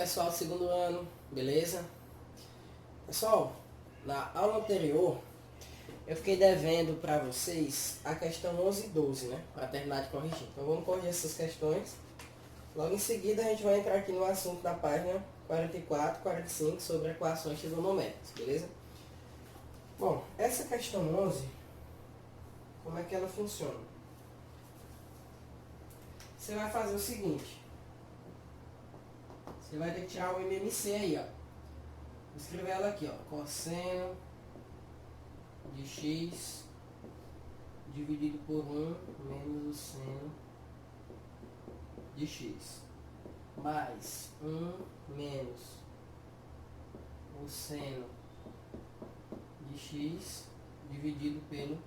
pessoal do segundo ano, beleza? Pessoal, na aula anterior eu fiquei devendo para vocês a questão 11 e 12, né? Para terminar de corrigir. Então vamos corrigir essas questões. Logo em seguida a gente vai entrar aqui no assunto da página 44, 45 sobre equações trigonométricas, beleza? Bom, essa questão 11, como é que ela funciona? Você vai fazer o seguinte. Você vai ter que tirar o MMC aí, ó. Vou escrever ela aqui, ó. Cosseno de x dividido por 1 menos o seno de x. Mais 1 menos o seno de x dividido pelo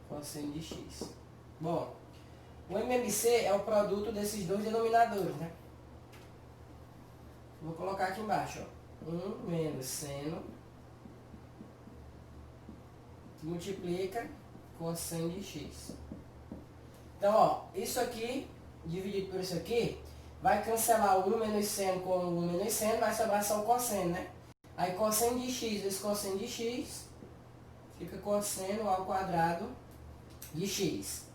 cosseno de x. Bom, o MMC é o produto desses dois denominadores, né? Vou colocar aqui embaixo, ó. 1 menos seno que multiplica cosseno de x. Então, ó, isso aqui dividido por isso aqui vai cancelar o 1 menos seno com o 1 menos seno, vai sobrar só o cosseno, né? Aí cosseno de x vezes cosseno de x fica cosseno ao quadrado de x.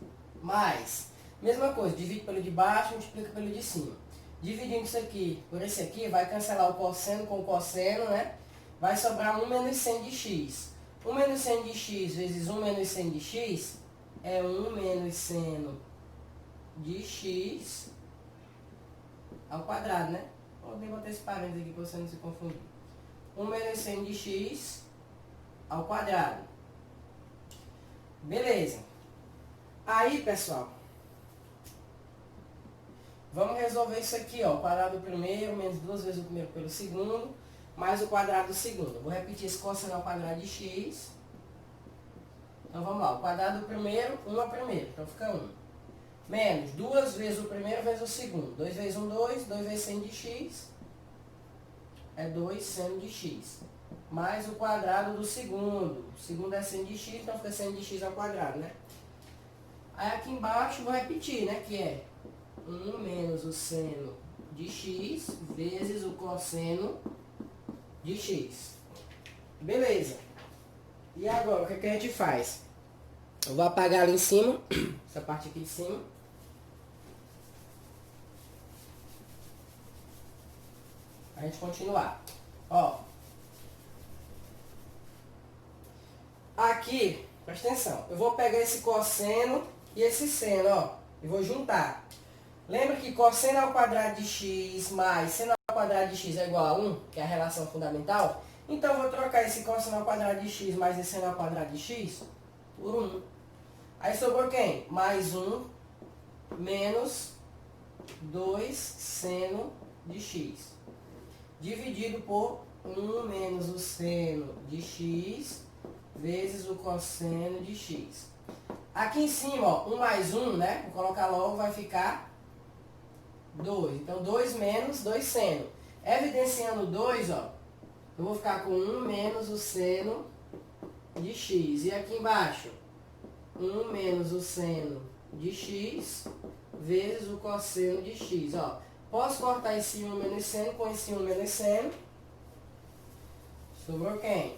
Mais, mesma coisa, divide pelo de baixo, multiplica pelo de cima. Dividindo isso aqui por esse aqui, vai cancelar o cosseno com o cosseno, né? Vai sobrar 1 menos seno de x. 1 menos seno de x vezes 1 menos seno de x é 1 menos seno de x ao quadrado, né? Vou botar esse parênteses aqui para você não se confundir. 1 menos seno de x ao quadrado. Beleza. Aí, pessoal, vamos resolver isso aqui, ó. O quadrado do primeiro, menos 2 vezes o primeiro pelo segundo, mais o quadrado do segundo. Vou repetir esse cosseno ao quadrado de x. Então vamos lá. O quadrado do primeiro, 1 ao primeiro. Então fica 1. Menos 2 vezes o primeiro vezes o segundo. 2 vezes 1, 2. 2 vezes seno de x. É 2 seno de x. Mais o quadrado do segundo. O segundo é seno de x, então fica seno de x ao quadrado, né? Aí aqui embaixo vou repetir, né? Que é 1 menos o seno de x vezes o cosseno de x. Beleza. E agora, o que a gente faz? Eu vou apagar ali em cima, essa parte aqui de cima. A gente continuar. Ó. Aqui, presta atenção. Eu vou pegar esse cosseno e esse seno, ó. E vou juntar. Lembra que cosseno ao quadrado de x mais seno ao quadrado de x é igual a 1, que é a relação fundamental. Então, eu vou trocar esse cosseno ao quadrado de x mais esse seno ao quadrado de x por 1. Aí sobrou quem? Mais 1 menos 2 seno de x. Dividido por 1 menos o seno de x vezes o cosseno de x. Aqui em cima, ó, 1 mais 1, né? Vou colocar logo, vai ficar 2. Então, 2 menos 2 seno. Evidenciando 2, ó, eu vou ficar com 1 menos o seno de x. E aqui embaixo, 1 menos o seno de x vezes o cosseno de x. Ó. Posso cortar esse 1 menos seno com esse 1 menos seno. Sobrou quem?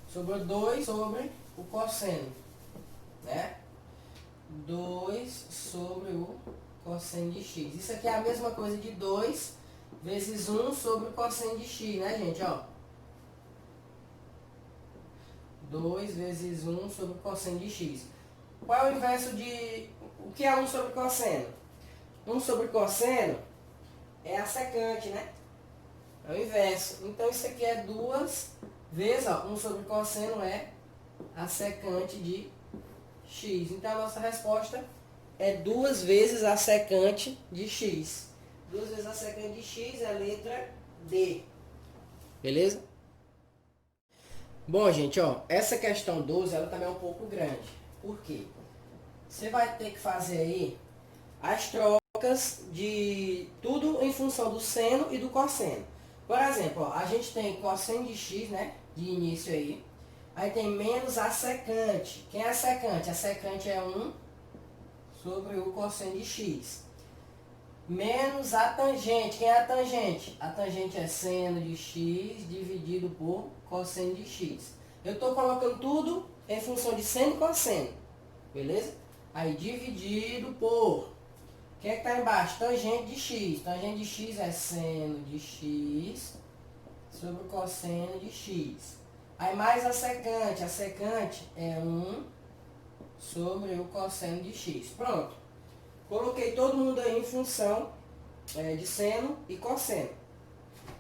Sobrou 2 sobre o cosseno, né? 2 sobre o cosseno de x. Isso aqui é a mesma coisa de 2 vezes 1 sobre o cosseno de x, né, gente? Ó. 2 vezes 1 sobre o cosseno de x. Qual é o inverso de... O que é 1 sobre cosseno? 1 sobre cosseno é a secante, né? É o inverso. Então, isso aqui é 2 vezes, ó, 1 sobre cosseno é a secante de x. Então, a nossa resposta é 2 vezes a secante de x. 2 vezes a secante de x é a letra D. Beleza? Bom, gente, ó, essa questão 12, ela também é um pouco grande. Por quê? Você vai ter que fazer aí as trocas de tudo em função do seno e do cosseno. Por exemplo, ó, a gente tem cosseno de x, né, de início aí. Aí tem menos a secante. Quem é a secante? A secante é 1 sobre o cosseno de x. menos a tangente. Quem é a tangente? A tangente é seno de x dividido por cosseno de x. Eu estou colocando tudo em função de seno e cosseno. Beleza? Aí dividido por... Quem é que está embaixo? Tangente de x. Tangente de x é seno de x sobre o cosseno de x. Aí mais a secante. A secante é 1 sobre o cosseno de x. Pronto. Coloquei todo mundo aí em função de seno e cosseno.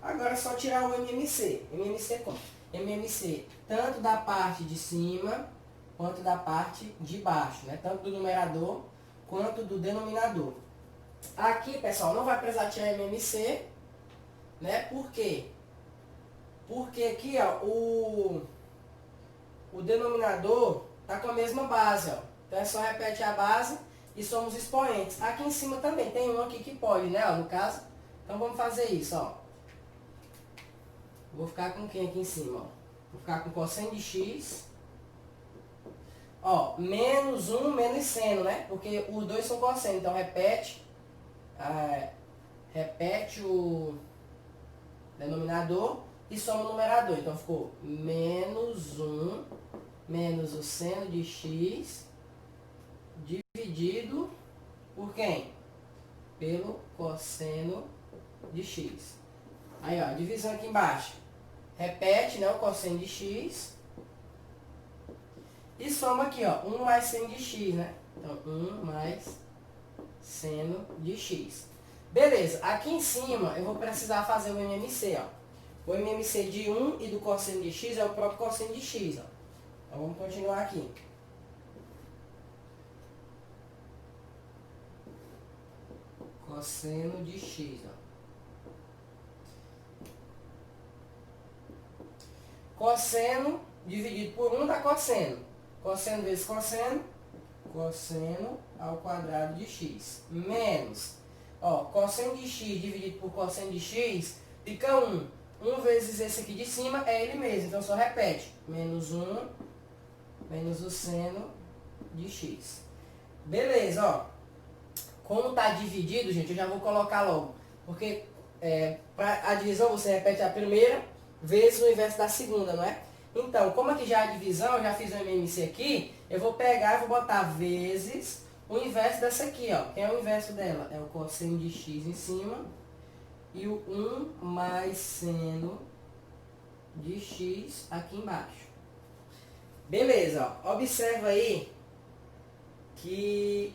Agora é só tirar o MMC. MMC como? MMC tanto da parte de cima quanto da parte de baixo, né? Tanto do numerador quanto do denominador. Aqui, pessoal, não vai precisar tirar MMC, né? Por quê? Porque aqui, ó, o denominador tá com a mesma base, ó. Então é só repetir a base e somos expoentes. Aqui em cima também tem um aqui que pode, né, ó, no caso. Então vamos fazer isso, ó. Vou ficar com quem aqui em cima, ó? Vou ficar com cosseno de x. Ó, menos 1 menos seno, né? Porque os dois são cosseno. Então repete o denominador e soma o numerador. Então ficou menos 1 menos o seno de x dividido por quem? Pelo cosseno de x. Aí, ó, divisão aqui embaixo. Repete, né, o cosseno de x. E soma aqui, ó, 1 mais seno de x, né? Então, 1 mais seno de x. Beleza, aqui em cima eu vou precisar fazer o MMC, ó. O MMC de 1 e do cosseno de x é o próprio cosseno de x, ó. Então, vamos continuar aqui. Cosseno de x, ó. Cosseno dividido por 1 dá cosseno. Cosseno vezes cosseno, cosseno ao quadrado de x. Menos, ó, cosseno de x dividido por cosseno de x, fica 1. 1 vezes esse aqui de cima é ele mesmo, então só repete. Menos 1, menos o seno de x. Beleza, ó. Como está dividido, gente, eu já vou colocar logo. Porque para a divisão você repete a primeira vezes o inverso da segunda, não é? Então, como aqui já é a divisão, eu já fiz o MMC aqui, eu vou pegar e vou botar vezes o inverso dessa aqui, ó. Quem é o inverso dela? É o cosseno de x em cima e o 1 mais seno de x aqui embaixo. Beleza, ó. Observa aí que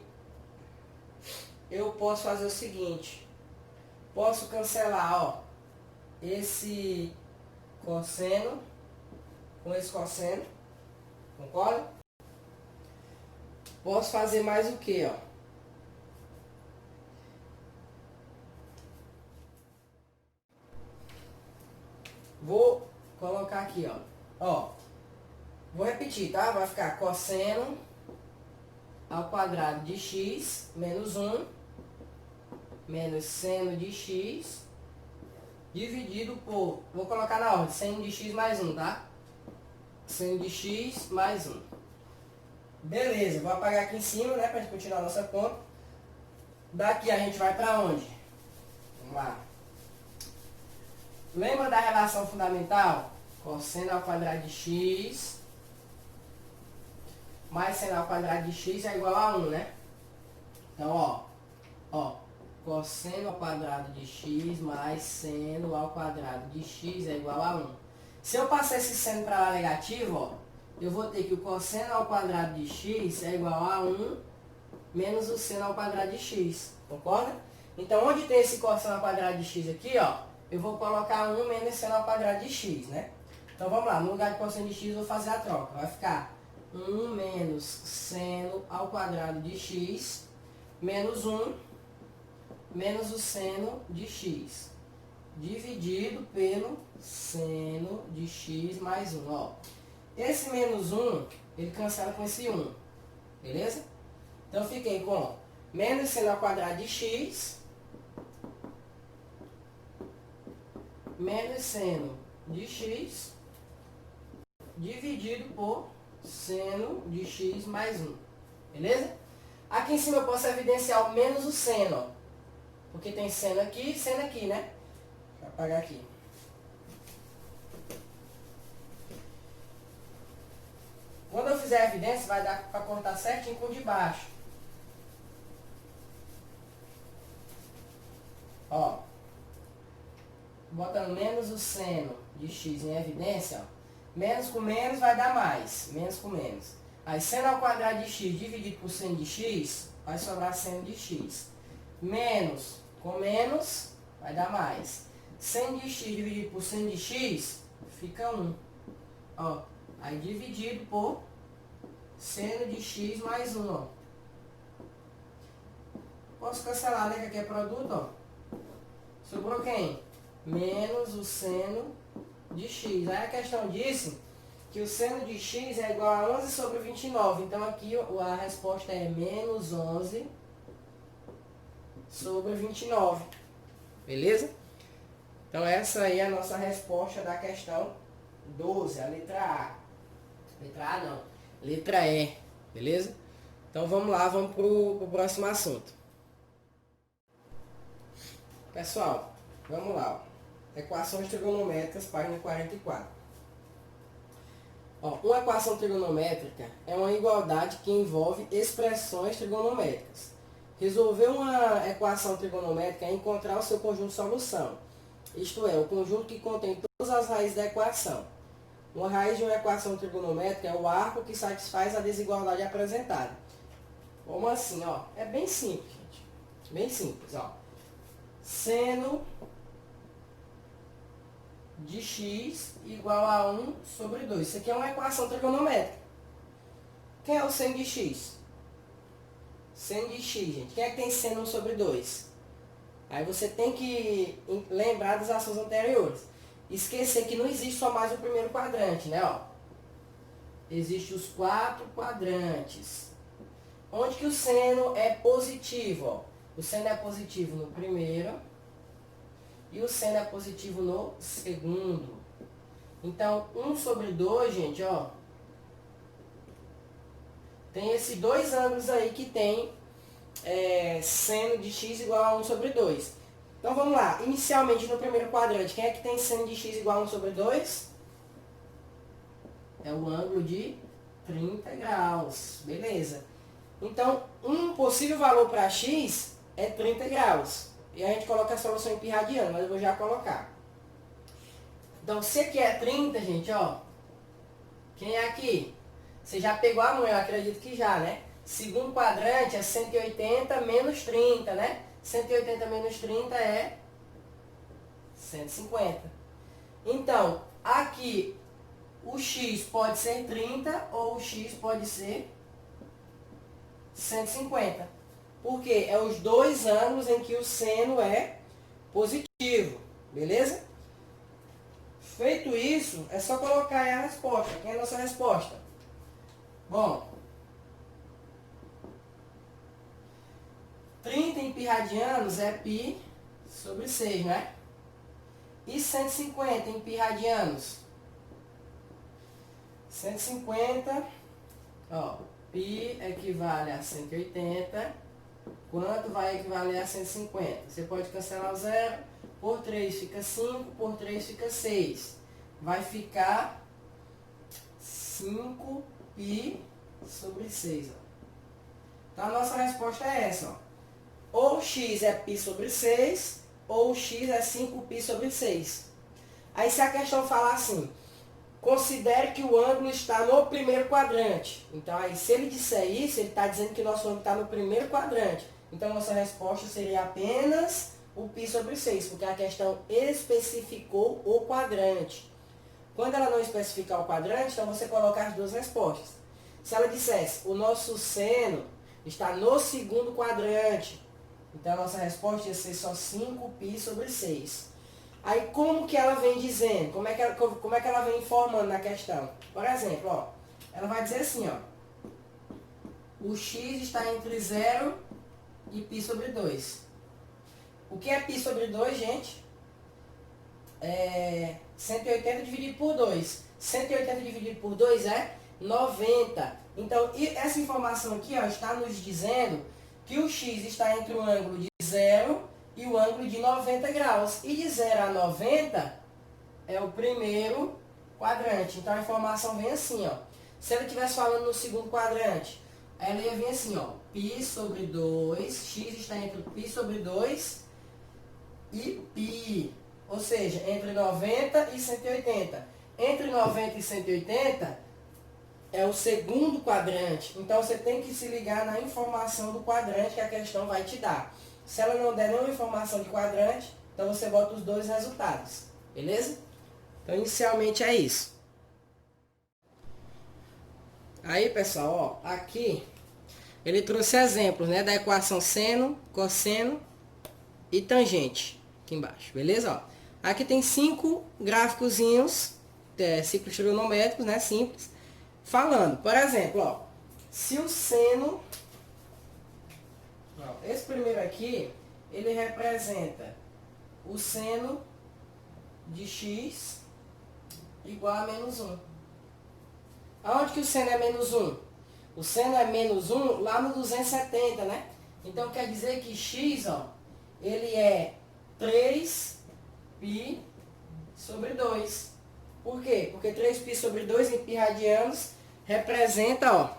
eu posso fazer o seguinte. Posso cancelar, ó, esse cosseno com esse cosseno, concorda? Posso fazer mais o que, ó? Vou colocar aqui, ó. Ó, vou repetir, tá? Vai ficar cosseno ao quadrado de x menos 1 menos seno de x dividido por, vou colocar na ordem, seno de x mais 1, tá? Seno de x mais 1. Beleza, vou apagar aqui em cima, né, pra gente continuar a nossa conta. Daqui a gente vai pra onde? Vamos lá. Lembra da relação fundamental? Cosseno ao quadrado de x mais seno ao quadrado de x é igual a 1, né? Então, ó, cosseno ao quadrado de x mais seno ao quadrado de x é igual a 1. Se eu passar esse seno para lá negativo, ó, eu vou ter que o cosseno ao quadrado de x é igual a 1 menos o seno ao quadrado de x. Concorda? Então, onde tem esse cosseno ao quadrado de x aqui, ó, eu vou colocar 1 menos seno ao quadrado de x, né? Então, vamos lá. No lugar de cosseno de x, eu vou fazer a troca. Vai ficar 1 menos seno ao quadrado de x menos 1 menos o seno de x dividido pelo seno de x mais 1. Ó. Esse menos 1, ele cancela com esse 1. Beleza? Então, eu fiquei com menos seno ao quadrado de x menos seno de x dividido por seno de x mais 1. Beleza? Aqui em cima eu posso evidenciar o menos o seno. Ó. Porque tem seno aqui e seno aqui, né? Vou apagar aqui. Quando eu fizer a evidência, vai dar para cortar certinho com o de baixo. Ó. Botando menos o seno de x em evidência, ó. Menos com menos vai dar mais. Menos com menos. Aí, seno ao quadrado de x dividido por seno de x, vai sobrar seno de x. Menos com menos vai dar mais. Seno de x dividido por seno de x, fica 1. Ó. Aí, dividido por seno de x mais 1, ó. Posso cancelar, né? Que aqui é produto, ó. Sobrou quem? Menos o seno de x. Aí a questão disse que o seno de x é igual a 11 sobre 29. Então aqui a resposta é menos 11 sobre 29. Beleza? Então essa aí é a nossa resposta da questão 12, a letra A. Letra A não, letra E. Beleza? Então vamos lá, vamos pro próximo assunto. Pessoal, vamos lá. Ó. Equações trigonométricas, página 44. Ó, uma equação trigonométrica é uma igualdade que envolve expressões trigonométricas. Resolver uma equação trigonométrica é encontrar o seu conjunto de solução. Isto é, o conjunto que contém todas as raízes da equação. Uma raiz de uma equação trigonométrica é o arco que satisfaz a desigualdade apresentada. Como assim? Ó? É bem simples, gente. Bem simples. Ó. Seno de x igual a 1 sobre 2. Isso aqui é uma equação trigonométrica. Quem é o seno de x? Seno de x, gente. Quem é que tem seno 1 sobre 2? Aí você tem que lembrar das ações anteriores. Esquecer que não existe só mais o primeiro quadrante, né? Ó. Existem os 4 quadrantes. Onde que o seno é positivo? Ó. O seno é positivo no primeiro. E o seno é positivo no segundo. Então, 1 sobre 2, gente, ó. Tem esses dois ângulos aí que tem seno de x igual a 1 sobre 2. Então, vamos lá. Inicialmente, no primeiro quadrante, quem é que tem seno de x igual a 1 sobre 2? É o ângulo de 30 graus. Beleza. Então, um possível valor para x é 30 graus. E a gente coloca a solução em pi radiano, mas eu vou já colocar. Então, se aqui é 30, gente, ó. Quem é aqui? Você já pegou a mão, eu acredito que já, né? Segundo quadrante é 180 menos 30, né? 180 menos 30 é 150. Então, aqui o x pode ser 30 ou o x pode ser 150. Porque é os dois ângulos em que o seno é positivo. Beleza? Feito isso, é só colocar aí a resposta. Quem é a nossa resposta? Bom, 30 em pi radianos é pi sobre 6, né? E 150 em pi radianos? 150, ó, pi equivale a 180. Quanto vai equivaler a 150? Você pode cancelar o zero. Por 3 fica 5, por 3 fica 6. Vai ficar 5π sobre 6. Ó. Então a nossa resposta é essa. Ó. Ou x é π sobre 6, ou x é 5π sobre 6. Aí se a questão falar assim, considere que o ângulo está no primeiro quadrante. Então aí se ele disser isso, ele está dizendo que o nosso ângulo está no primeiro quadrante. Então nossa resposta seria apenas o π sobre 6, porque a questão especificou o quadrante. Quando ela não especificar o quadrante, então você coloca as duas respostas. Se ela dissesse, o nosso seno está no segundo quadrante, então a nossa resposta ia ser só 5π sobre 6. Aí como que ela vem dizendo? Como é que ela vem informando na questão? Por exemplo, ó, ela vai dizer assim, ó, o x está entre 0 e π sobre 2. O que é π sobre 2, gente? É 180 dividido por 2. 180 dividido por 2 é 90. Então, essa informação aqui ó, está nos dizendo que o x está entre um ângulo de 0 e o ângulo de 90 graus. E de 0 a 90 é o primeiro quadrante. Então a informação vem assim, ó. Se ela estivesse falando no segundo quadrante, ela ia vir assim, ó. Π sobre 2, x está entre π sobre 2 e π. Ou seja, entre 90 e 180. Entre 90 e 180 é o segundo quadrante. Então você tem que se ligar na informação do quadrante que a questão vai te dar. Se ela não der nenhuma informação de quadrante, então você bota os dois resultados. Beleza? Então inicialmente é isso. Aí pessoal, ó, aqui ele trouxe exemplos, né, da equação seno, cosseno e tangente. Aqui embaixo, beleza? Ó, aqui tem 5 gráficozinhos, ciclos trigonométricos, né, simples, falando, por exemplo, ó, se o seno, ó, esse primeiro aqui, ele representa o seno de x igual a menos 1. Aonde que o seno é menos 1? O seno é menos 1 lá no 270, né? Então quer dizer que x, ó, ele é 3π sobre 2. Por quê? Porque 3π sobre 2 em π radianos representa, ó,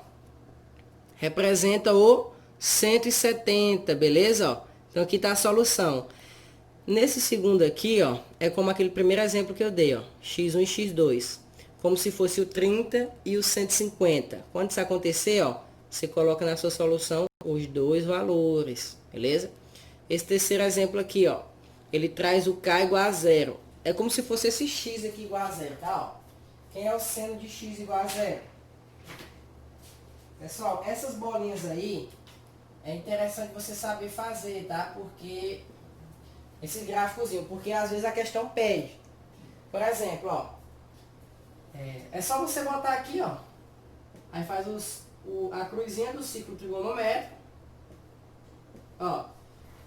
representa o 170, beleza? Ó, então aqui está a solução. Nesse segundo aqui, ó, é como aquele primeiro exemplo que eu dei, ó, x1 e x2. Como se fosse o 30 e o 150. Quando isso acontecer, ó, você coloca na sua solução os dois valores, beleza? Esse terceiro exemplo aqui, ó, ele traz o k igual a zero. É como se fosse esse x aqui igual a zero, tá? Ó, quem é o seno de x igual a zero? Pessoal, essas bolinhas aí é interessante você saber fazer, tá? Porque esses gráficozinhos, porque às vezes a questão pede. Por exemplo, ó, é só você botar aqui, ó, aí faz a cruzinha do ciclo trigonométrico, ó,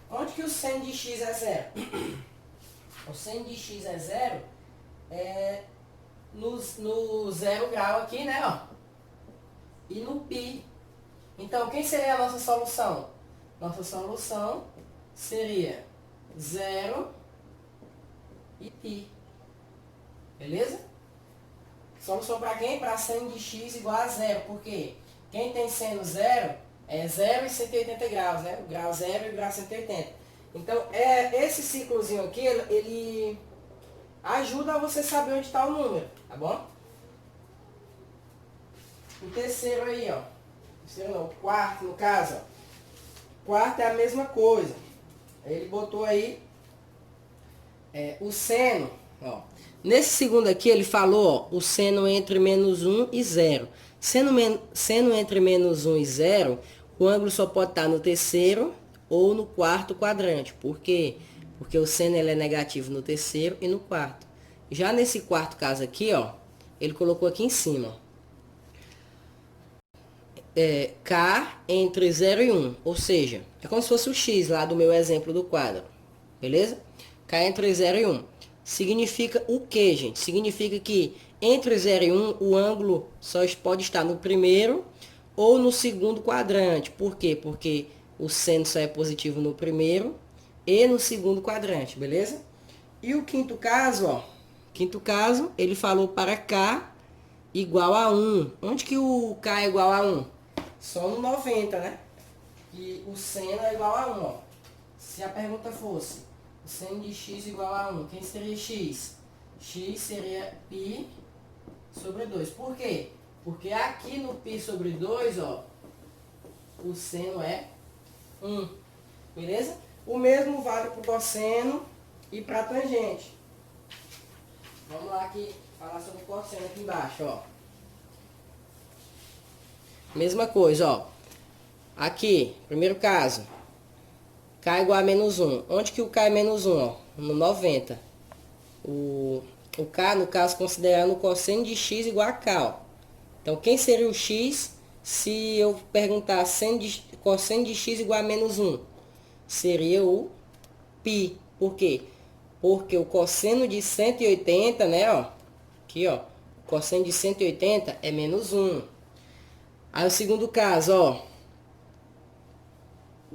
onde que o seno de x é zero? O seno de x é zero no 0 grau aqui, né, ó, e no π. Então, quem seria a nossa solução? Nossa solução seria 0 e π, beleza? Solução para quem? Para seno de x igual a zero. Por quê? Quem tem seno zero é 0 e 180 graus, né? O grau 0 e o grau 180. Então, esse ciclozinho aqui, ele ajuda você saber onde está o número, tá bom? O terceiro aí, ó. O terceiro não, o quarto, no caso, ó. O quarto é a mesma coisa. Ele botou aí o seno, ó. Nesse segundo aqui, ele falou, ó, o seno entre menos 1 e 0. Seno entre menos 1 e 0, o ângulo só pode estar no terceiro ou no quarto quadrante. Por quê? Porque o seno ele é negativo no terceiro e no quarto. Já nesse quarto caso aqui, ó, ele colocou aqui em cima, ó, K entre 0 e 1. Ou seja, é como se fosse o X lá do meu exemplo do quadro. Beleza? K entre 0 e 1. Significa o que, gente? Significa que entre 0 e 1, o ângulo só pode estar no primeiro ou no segundo quadrante. Por quê? Porque o seno só é positivo no primeiro e no segundo quadrante, beleza? E o quinto caso, ó. Quinto caso, ele falou para K igual a 1. Onde que o K é igual a 1? Só no 90, né? E o seno é igual a 1, ó. Se a pergunta fosse o seno de x igual a 1, quem seria x? X seria π sobre 2. Por quê? Porque aqui no π sobre 2, ó, o seno é 1. Beleza? O mesmo vale para o cosseno e para a tangente. Vamos lá aqui falar sobre o cosseno aqui embaixo, ó. Mesma coisa, ó. Aqui, primeiro caso. K igual a menos 1. Onde que o K é menos 1? Ó? No 90. O K, no caso, considerando o cosseno de x igual a K. Ó. Então, quem seria o x se eu perguntar cosseno de x igual a menos 1? Seria o π. Por quê? Porque o cosseno de 180, né? Ó, aqui, ó. O cosseno de 180 é menos 1. Aí, o segundo caso, ó.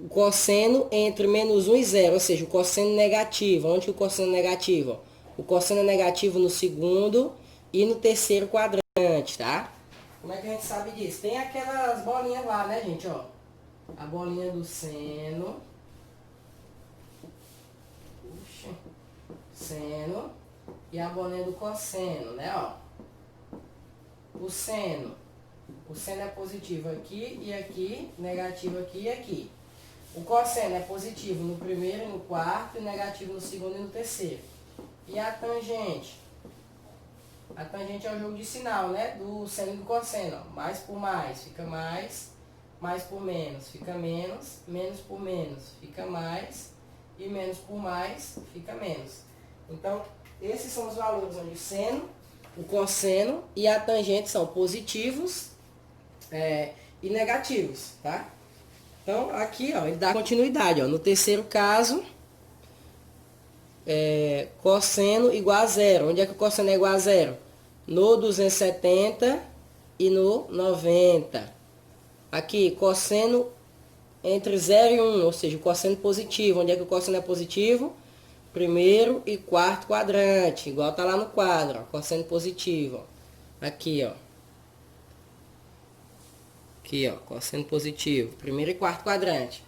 o cosseno entre menos 1 e 0, ou seja, o cosseno negativo. Onde que o cosseno negativo? O cosseno é negativo no segundo e no terceiro quadrante, tá? Como é que a gente sabe disso? Tem aquelas bolinhas lá, né, gente, ó. A bolinha do seno. Puxa. Seno. E a bolinha do cosseno, né, ó. O seno. O seno é positivo aqui e aqui, negativo aqui e aqui. O cosseno é positivo no primeiro e no quarto, e negativo no segundo e no terceiro. E a tangente? A tangente é o jogo de sinal, né? Do seno e do cosseno. Ó. Mais por mais, fica mais. Mais por menos, fica menos. Menos por menos, fica mais. E menos por mais, fica menos. Então, esses são os valores onde o seno, o cosseno e a tangente são positivos e negativos, tá? Então, aqui, ó, ele dá continuidade, ó. No terceiro caso, cosseno igual a zero. Onde é que o cosseno é igual a zero? No 270 e no 90. Aqui, cosseno entre 0 e 1, ou seja, o cosseno positivo. Onde é que o cosseno é positivo? Primeiro e quarto quadrante, igual tá lá no quadro, ó, cosseno positivo. Ó. Aqui, ó. Aqui, ó, cosseno positivo, primeiro e quarto quadrante.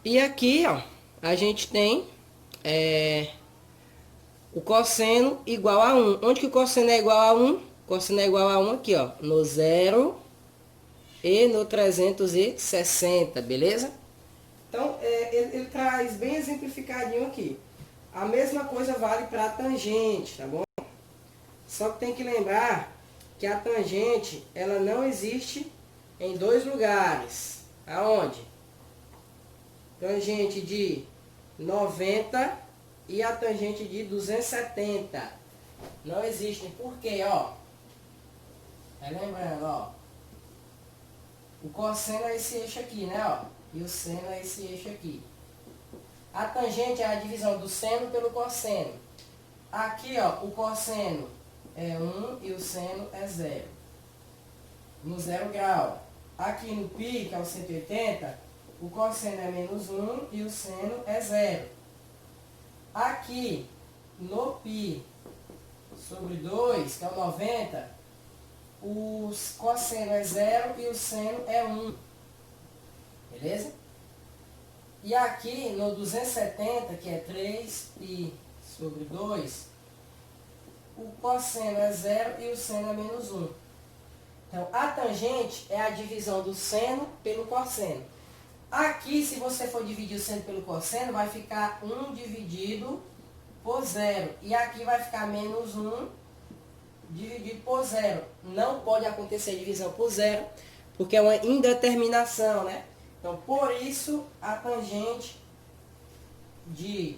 E aqui, ó, a gente tem o cosseno igual a 1. Onde que o cosseno é igual a 1? O cosseno é igual a 1 aqui, ó, no 0 e no 360, beleza? Então, ele traz bem exemplificadinho aqui. A mesma coisa vale para a tangente, tá bom? Só que tem que lembrar que a tangente, ela não existe em dois lugares. Aonde? Tangente de 90 e a tangente de 270. Não existem. Por quê? Ó. Lembrando, ó. O cosseno é esse eixo aqui, né? Ó. E o seno é esse eixo aqui. A tangente é a divisão do seno pelo cosseno. Aqui, ó, o cosseno é 1 e o seno é 0. No 0 grau. Aqui no π, que é o 180, o cosseno é menos 1 e o seno é 0. Aqui no π sobre 2, que é o 90, o cosseno é 0 e o seno é 1. Beleza? E aqui no 270, que é 3π sobre 2, o cosseno é 0 e o seno é menos 1. Então, a tangente é a divisão do seno pelo cosseno. Aqui, se você for dividir o seno pelo cosseno, vai ficar 1 dividido por 0. E aqui vai ficar menos 1 dividido por 0. Não pode acontecer divisão por 0, porque é uma indeterminação, né? Então, por isso, a tangente de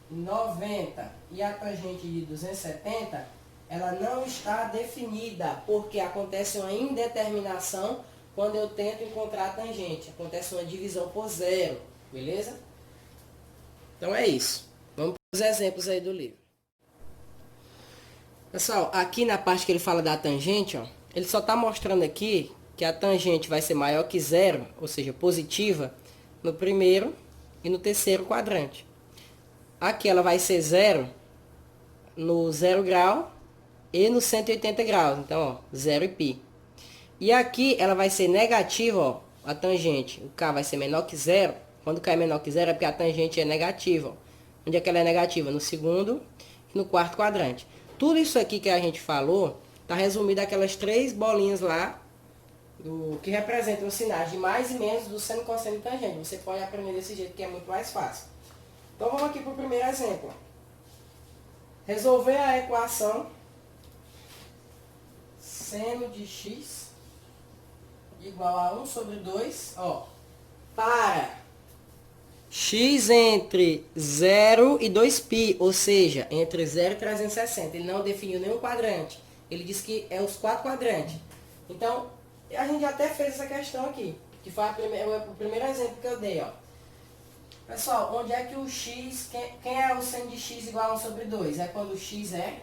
90 e a tangente de 270, ela não está definida, porque acontece uma indeterminação quando eu tento encontrar a tangente. Acontece uma divisão por 0, beleza? Então é isso. Vamos para os exemplos aí do livro. Pessoal, aqui na parte que ele fala da tangente, ó, ele só está mostrando aqui que a tangente vai ser maior que 0, ou seja, positiva, no primeiro e no terceiro quadrante. Aqui ela vai ser 0 no 0 grau e no 180 graus. Então, ó, 0 e π. E aqui ela vai ser negativa, ó, a tangente. O K vai ser menor que 0. Quando o K é menor que 0 é porque a tangente é negativa. Ó. Onde é que ela é negativa? No segundo e no quarto quadrante. Tudo isso aqui que a gente falou, está resumido aquelas 3 bolinhas lá, que representam os sinais de mais e menos do seno, cosseno e tangente. Você pode aprender desse jeito que é muito mais fácil. Então vamos aqui para o primeiro exemplo. Resolver a equação seno de x igual a 1 sobre 2, ó, para x entre 0 e 2π, ou seja, entre 0 e 360. Ele não definiu nenhum quadrante. Ele disse que é os 4 quadrantes. Então, a gente até fez essa questão aqui, que foi o primeiro exemplo que eu dei, ó. Pessoal, onde é que o x, quem é o seno de x igual a 1 sobre 2? É quando o x é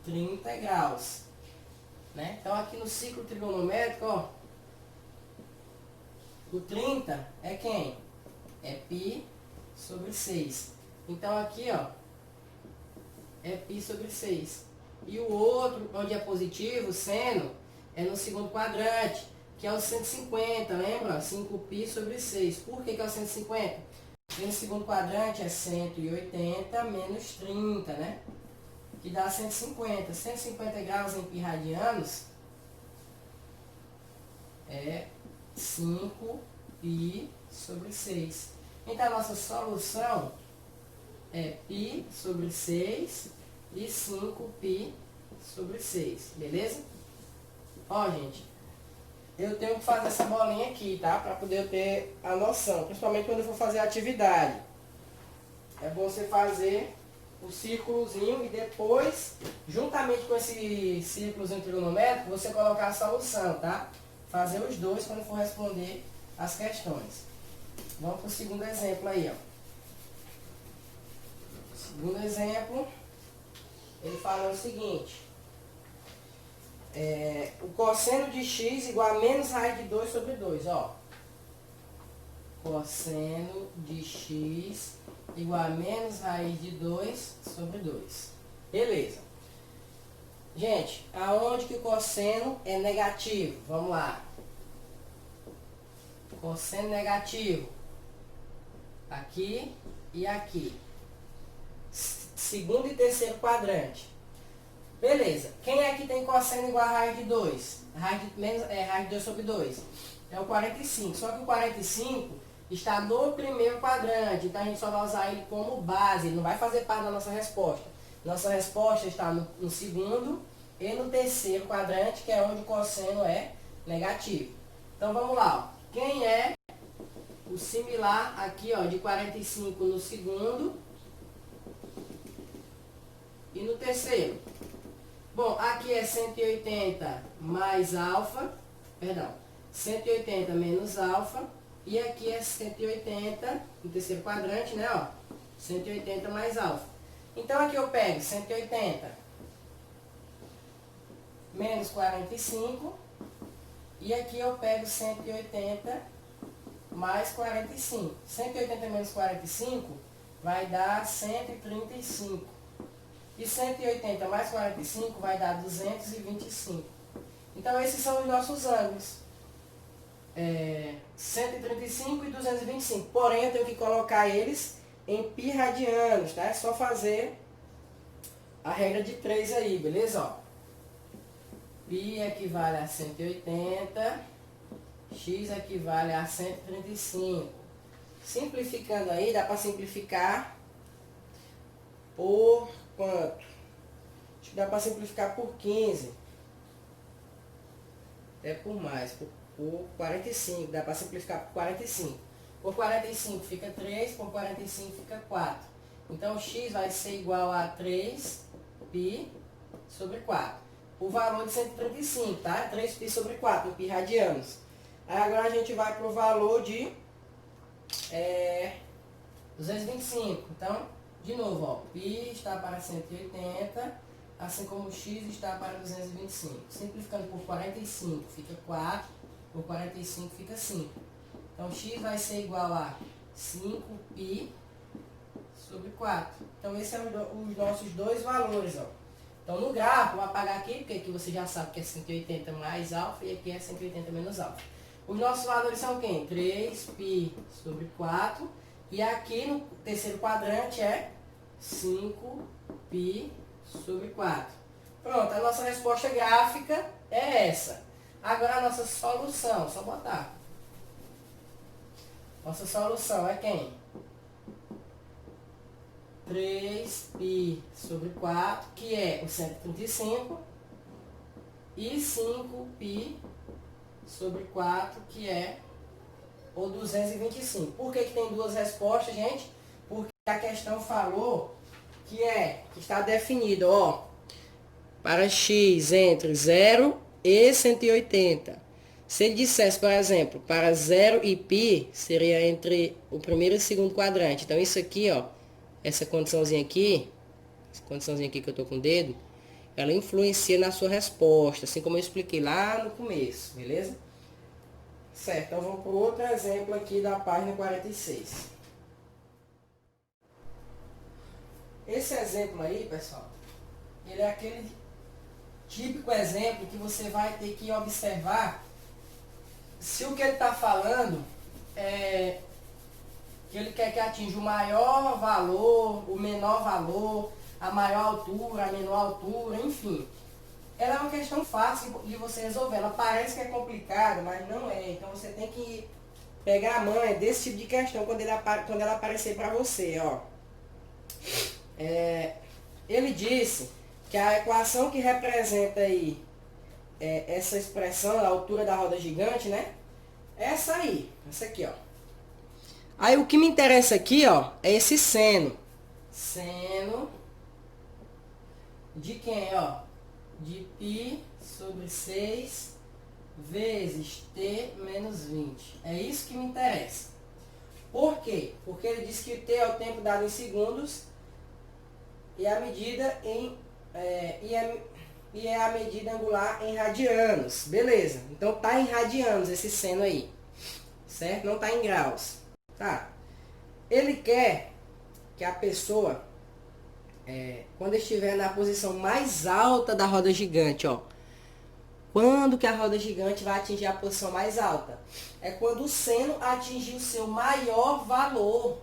30 graus. Né? Então, aqui no ciclo trigonométrico, ó, O 30 é quem? É π sobre 6. Então aqui, ó, é π sobre 6. E o outro, onde é positivo, seno, é no segundo quadrante, que é o 150, lembra? 5π sobre 6. Por que é o 150? Porque no segundo quadrante é 180 menos 30, né? Que dá 150. 150 graus em π radianos é 5π sobre 6. Então a nossa solução é π sobre 6 e 5π sobre 6, beleza? Ó, gente, eu tenho que fazer essa bolinha aqui, tá? Para poder ter a noção, principalmente quando eu for fazer a atividade. É bom você fazer o círculozinho e depois, juntamente com esse círculozinho trigonométrico, você colocar a solução, tá? Fazer os dois quando for responder as questões. Vamos para o segundo exemplo aí, ó. Segundo exemplo, ele fala o seguinte. O cosseno de x igual a menos raiz de 2 sobre 2, ó. Cosseno de x igual a menos raiz de 2 sobre 2. Beleza. Gente, aonde que o cosseno é negativo? Vamos lá. Cosseno negativo. Aqui e aqui. Segundo e terceiro quadrante. Beleza. Quem é que tem cosseno igual a raiz de 2? Raiz de 2 sobre 2. É o 45. Só que o 45 está no primeiro quadrante. Então a gente só vai usar ele como base. Ele não vai fazer parte da nossa resposta. Nossa resposta está no segundo e no terceiro quadrante, que é onde o cosseno é negativo. Então vamos lá. Ó. Quem é o similar aqui, ó, de 45 no segundo e no terceiro? Bom, aqui é 180 mais alfa, perdão, 180 menos alfa, e aqui é 180, no terceiro quadrante, né, ó, 180 mais alfa. Então aqui eu pego 180 menos 45, e aqui eu pego 180 mais 45. 180 menos 45 vai dar 135. E 180 mais 45 vai dar 225. Então, esses são os nossos ângulos. 135 e 225. Porém, eu tenho que colocar eles em π radianos, tá? É só fazer a regra de 3 aí, beleza? Ó. π equivale a 180, x equivale a 135. Simplificando aí, dá para simplificar por quanto? Acho que dá para simplificar por 15. Até por mais, por 45. Dá para simplificar por 45. Por 45 fica 3, por 45 fica 4. Então, x vai ser igual a 3π sobre 4. O valor de 135, tá? 3π sobre 4, π radianos. Aí agora a gente vai para o valor de 225. Então, de novo, ó, π está para 180, assim como x está para 225. Simplificando por 45 fica 4, por 45 fica 5. Então, x vai ser igual a 5π sobre 4. Então, esses são os nossos dois valores, ó. Então, no gráfico, vou apagar aqui, porque aqui você já sabe que é 180 mais alfa e aqui é 180 menos alfa. Os nossos valores são quem? 3π sobre 4. E aqui no terceiro quadrante é 5π sobre 4. Pronto, a nossa resposta gráfica é essa. Agora a nossa solução, só botar. Nossa solução é quem? 3π sobre 4, que é o 135, e 5π sobre 4, que é o 225. Por que tem duas respostas, gente? Porque a questão falou que está definido, ó, para x entre 0 e 180. Se ele dissesse, por exemplo, para 0 e π, seria entre o primeiro e o segundo quadrante. Então, isso aqui, ó, essa condiçãozinha aqui que eu tô com o dedo, ela influencia na sua resposta, assim como eu expliquei lá no começo, beleza? Certo, então vamos para outro exemplo aqui da página 46. Esse exemplo aí, pessoal, ele é aquele típico exemplo que você vai ter que observar se o que ele está falando é que ele quer que atinja o maior valor, o menor valor, a maior altura, a menor altura, enfim. Ela é uma questão fácil de você resolver. Ela parece que é complicada, mas não é. Então você tem que pegar a manha desse tipo de questão quando ela aparecer para você, ó. Ele disse que a equação que representa aí essa expressão, a altura da roda gigante, né? É essa aí, essa aqui, ó. Aí o que me interessa aqui, ó, é esse seno. Seno de quem, ó? De π sobre 6 vezes t menos 20. É isso que me interessa. Por quê? Porque ele diz que t é o tempo dado em segundos e a medida e é a medida angular em radianos. Beleza. Então tá em radianos esse seno aí. Certo? Não tá em graus. Tá. Ele quer que a pessoa, quando estiver na posição mais alta da roda gigante, ó. Quando que a roda gigante vai atingir a posição mais alta? É quando o seno atingir o seu maior valor,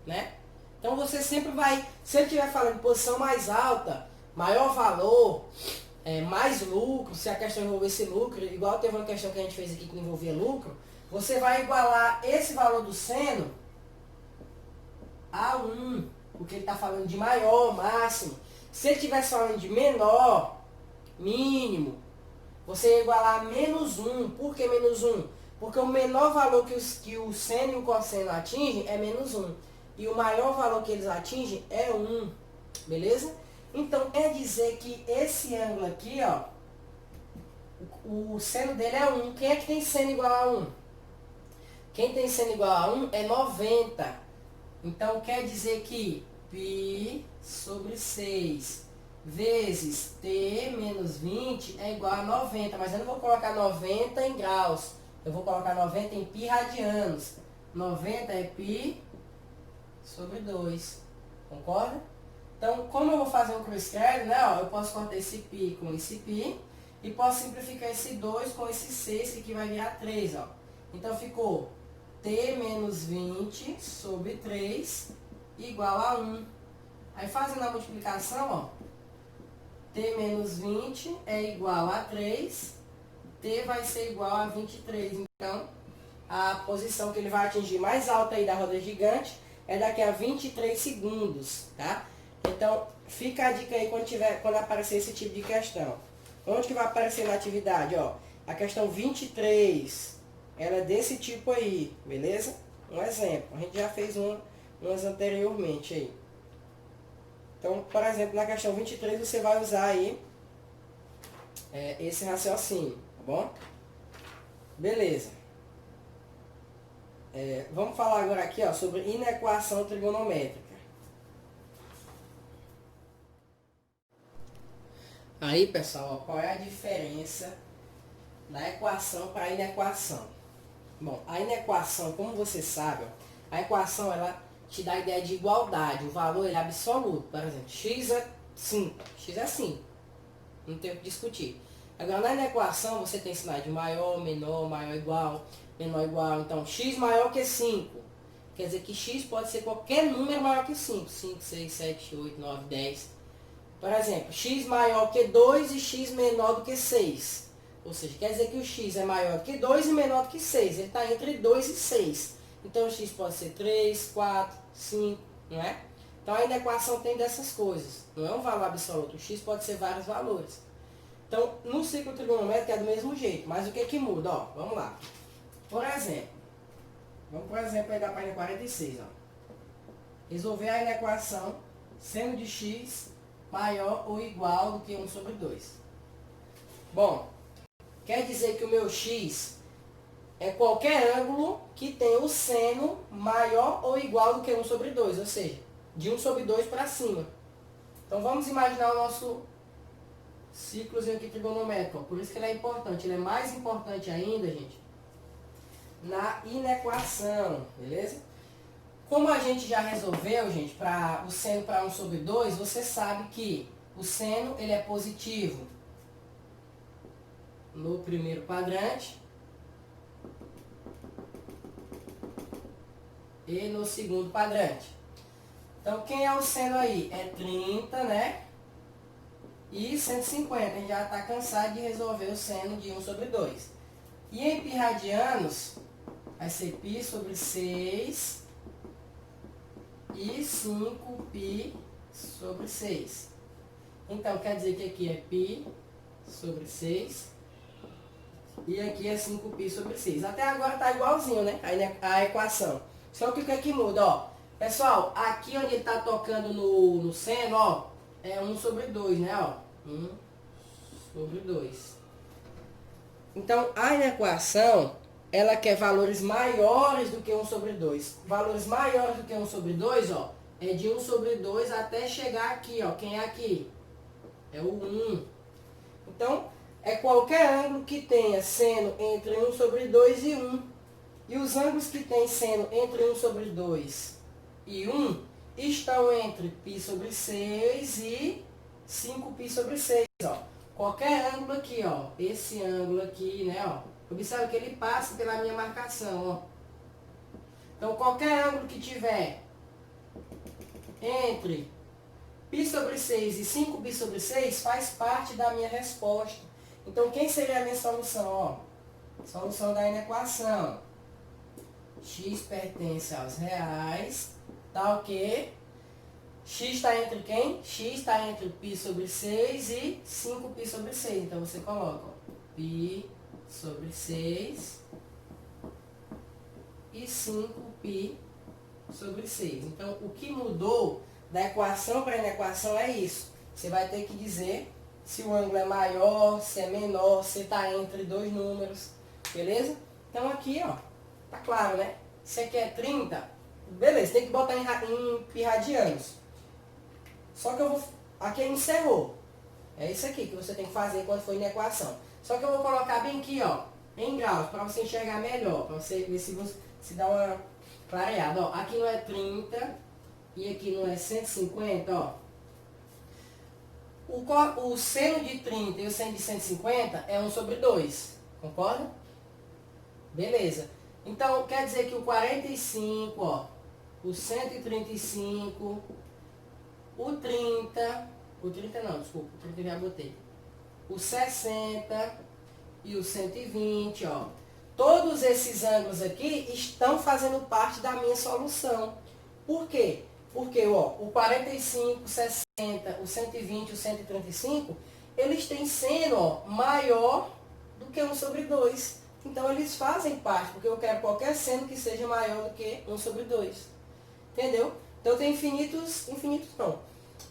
né? Então você sempre vai, se ele estiver falando de posição mais alta, maior valor, mais lucro, se a questão envolver esse lucro, igual teve uma questão que a gente fez aqui que envolvia lucro, você vai igualar esse valor do seno a 1, porque ele está falando de maior, máximo. Se ele estivesse falando de menor, mínimo, você ia igualar a menos 1. Por que menos 1? Porque o menor valor que o seno e o cosseno atingem é menos 1. E o maior valor que eles atingem é 1. Beleza? Então, quer dizer que esse ângulo aqui, ó, o seno dele é 1. Quem é que tem seno igual a 1? Quem tem seno igual a 1 é 90. Então, quer dizer que π sobre 6 vezes t menos 20 é igual a 90. Mas eu não vou colocar 90 em graus. Eu vou colocar 90 em π radianos. 90 é π sobre 2. Concorda? Então, como eu vou fazer um cruzcredo, né? Ó, eu posso cortar esse π com esse π. E posso simplificar esse 2 com esse 6, que aqui vai virar 3. Ó. Então, ficou t menos 20 sobre 3 igual a 1. Aí, fazendo a multiplicação, ó. T menos 20 é igual a 3. T vai ser igual a 23. Então, a posição que ele vai atingir mais alta aí da roda gigante é daqui a 23 segundos, tá? Então, fica a dica aí quando aparecer esse tipo de questão. Onde que vai aparecer na atividade, ó? A questão 23, ela é desse tipo aí, beleza? Um exemplo. A gente já fez umas anteriormente aí. Então, por exemplo, na questão 23, você vai usar aí esse raciocínio, tá bom? Beleza. Vamos falar agora aqui, ó, sobre inequação trigonométrica. Aí, pessoal, ó, qual é a diferença da equação para a inequação? Bom, a inequação, como você sabe, ó, a equação ela te dá a ideia de igualdade, o valor é absoluto. Por exemplo, x é 5, x é 5, não tem o que discutir. Agora, na inequação, você tem sinais de maior, menor, maior igual, menor igual. Então, x maior que 5. Quer dizer que x pode ser qualquer número maior que 5. 5, 6, 7, 8, 9, 10. Por exemplo, x maior que 2 e x menor do que 6. Ou seja, quer dizer que o x é maior que 2 e menor do que 6. Ele está entre 2 e 6. Então, o x pode ser 3, 4, 5, não é? Então, a inequação tem dessas coisas. Não é um valor absoluto. O x pode ser vários valores. Então, no ciclo trigonométrico é do mesmo jeito. Mas o que que muda? Ó, vamos lá. Por exemplo, vamos por exemplo aí da página 46. Ó. Resolver a inequação seno de x maior ou igual do que 1 sobre 2. Bom, quer dizer que o meu x é qualquer ângulo que tenha o seno maior ou igual do que 1 sobre 2. Ou seja, de 1 sobre 2 para cima. Então, vamos imaginar o nosso ciclozinho aqui trigonométrico. Ó. Por isso que ele é importante. Ele é mais importante ainda, gente, na inequação, beleza? Como a gente já resolveu, gente, para o seno para 1 sobre 2, você sabe que o seno ele é positivo no primeiro quadrante e no segundo quadrante. Então, quem é o seno aí? É 30, né? E 150. A gente já está cansado de resolver o seno de 1 sobre 2. E em pi radianos, vai ser π sobre 6 e 5π sobre 6. Então, quer dizer que aqui é π sobre 6 e aqui é 5π sobre 6. Até agora está igualzinho, né? A equação. Só que o que é que muda, ó? Pessoal, aqui onde ele está tocando no seno, ó, é 1 sobre 2, né? Ó, 1 sobre 2. Então, a inequação, ela quer valores maiores do que 1 sobre 2. Valores maiores do que 1 sobre 2, ó, é de 1 sobre 2 até chegar aqui, ó. Quem é aqui? É o 1. Então, é qualquer ângulo que tenha seno entre 1 sobre 2 e 1. E os ângulos que têm seno entre 1 sobre 2 e 1 estão entre π sobre 6 e 5π sobre 6, ó. Qualquer ângulo aqui, ó. Esse ângulo aqui, né, ó. Observe que ele passa pela minha marcação, ó. Então, qualquer ângulo que tiver entre π sobre 6 e 5π sobre 6 faz parte da minha resposta. Então, quem seria a minha solução, ó? Solução da inequação. X pertence aos reais, tá ok? X está entre quem? X está entre π sobre 6 e 5π sobre 6. Então, você coloca, ó, π sobre 6 e 5π sobre 6. Então, o que mudou da equação para a inequação é isso. Você vai ter que dizer se o ângulo é maior, se é menor, se está entre dois números, beleza? Então, aqui, ó, tá claro, né? Se aqui é 30, beleza, tem que botar em pi radianos. Só que eu vou... Aqui encerrou. É isso aqui que você tem que fazer quando for na equação. Só que eu vou colocar bem aqui, ó, em graus, para você enxergar melhor, para você ver se dá uma clareada. Ó, aqui não é 30 e aqui não é 150, ó. O seno de 30 e o seno de 150 é 1 sobre 2. Concorda? Beleza. Então, quer dizer que o 45, ó, o 135, o 30 não, desculpa, o 30 eu já botei. O 60 e o 120, ó. Todos esses ângulos aqui estão fazendo parte da minha solução. Por quê? Porque, ó, o 45, o 60, o 120 e o 135, eles têm seno, ó, maior do que 1 sobre 2. Então, eles fazem parte, porque eu quero qualquer seno que seja maior do que 1 sobre 2. Entendeu? Então, tem infinitos não.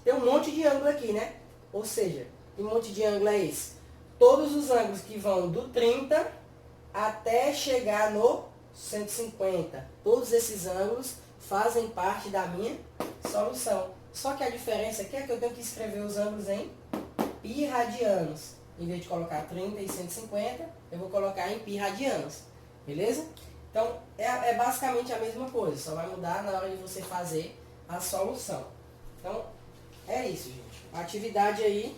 Tem um monte de ângulo aqui, né? Ou seja, que monte de ângulo é esse? Todos os ângulos que vão do 30 até chegar no 150. Todos esses ângulos fazem parte da minha solução. Só que a diferença aqui é que eu tenho que escrever os ângulos em pi radianos. Em vez de colocar 30 e 150, eu vou colocar em pi radianos. Beleza? Então, é basicamente a mesma coisa. Só vai mudar na hora de você fazer a solução. Então, é isso, gente. A atividade aí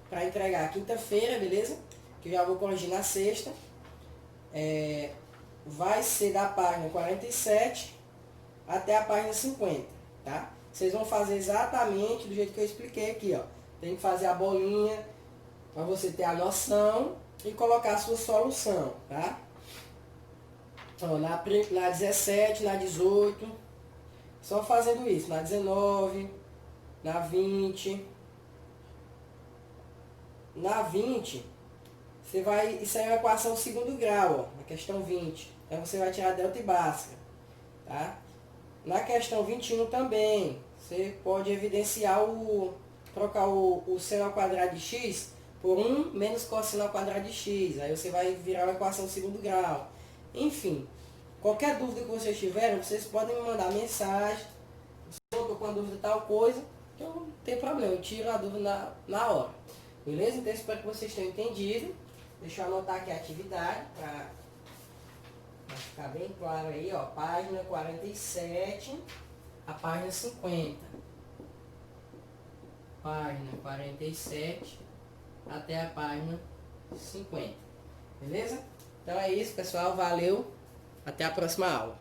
para entregar quinta-feira, beleza? Que eu já vou corrigir na sexta. Vai ser da página 47 até a página 50, tá? Vocês vão fazer exatamente do jeito que eu expliquei aqui, ó. Tem que fazer a bolinha para você ter a noção e colocar a sua solução, tá? Então, na 17, na 18, só fazendo isso, na 19, na 20, na 20, você vai, isso aí é uma equação segundo grau, ó, na questão 20. Então, você vai tirar delta e Bhaskara, tá? Na questão 21 também, você pode evidenciar trocar o seno ao quadrado de x por 1 menos cosseno ao quadrado de x. Aí você vai virar uma equação segundo grau. Enfim, qualquer dúvida que vocês tiverem, vocês podem me mandar mensagem. Se eu estou com a dúvida tal coisa, então não tem problema, eu tiro a dúvida na hora. Beleza? Então espero que vocês tenham entendido. Deixa eu anotar aqui a atividade para Vai ficar bem claro aí, ó. Página 47, a página 50. Página 47 até a página 50. Beleza? Então é isso, pessoal. Valeu. Até a próxima aula.